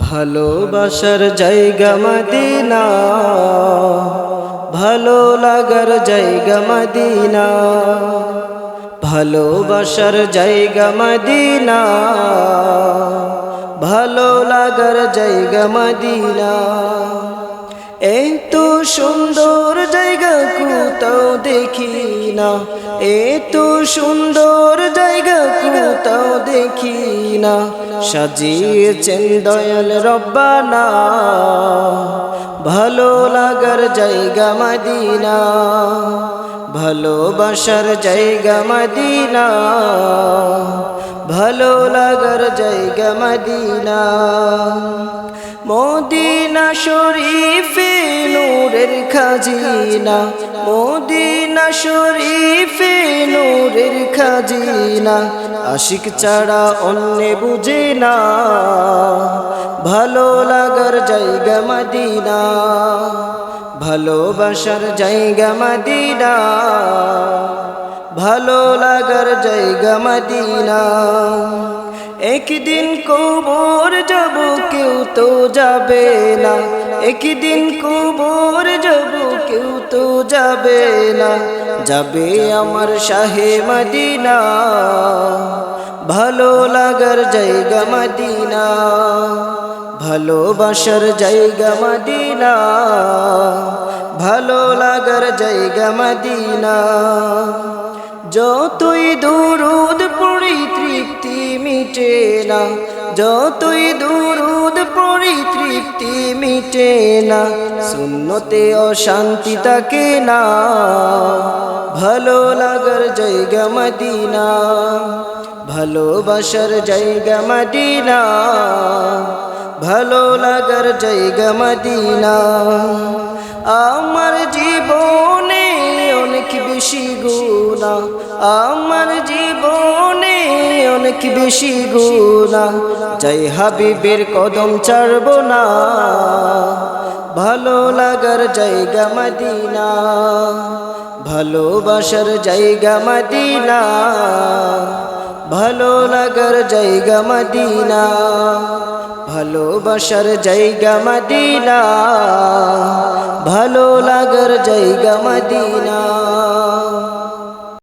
ভালোবাসার জায়গা মদিনা, ভালো লাগার জায়গা মদিনা। ভালোবাসার জায়গা মদিনা, ভালো লাগার জায়গা মদিনা। এত সুন্দর জায়গা কোথাও দেখি না, এত সুন্দর জায়গা কোথাও দেখি না। সাজিয়েছেন দয়াল রব্বানা, ভালো লাগার জায়গা মদিনা। ভালোবাসার জায়গা মদিনা, ভালো লাগার জায়গা মদিনা। মদিনা শরীফে নূরের খাজিনা, মদিনা শরীফে নূরের খাজিনা। আশিক ছাড়া অন্য বুঝে না, ভালো লাগার জায়গা মদিনা। ভালোবাসার জায়গা মদিনা, ভালো লাগার জায়গা মদিনা। একদিন কবর যাব কেউ তো যাবে না, একদিন কবর যাব কেউ তো যাবে না। যাবে আমার শাহে মদিনা, ভালো লাগার জায়গা মদিনা। ভালোবাসার জায়গা মদিনা, ভালো লাগার জায়গা মদিনা। যতই দুরূদ পড়ি তৃপ্তি মিটে না, যতই দুরূদ পড়ি তৃপ্তি মিটে না। সুন্নতে অশান্তি থাকে না, ভালো লাগার জায়গা মদিনা। ভালোবাসার জায়গা মদিনা, ভালো লাগার জায়গা মদিনা। আমার জীবনে অনেক বেশি গুনাহ, আমার জীবনে অনেক বেশি গুনাহ। যাই হাবিবের কদম ছাড়ব না, ভালো লাগার জায়গা মদিনা। ভালোবাসার জায়গা মদিনা, ভালো লাগার জায়গা মদিনা। ভালোবাসার জায়গা মদিনা, ভালো লাগার জায়গা মদিনা।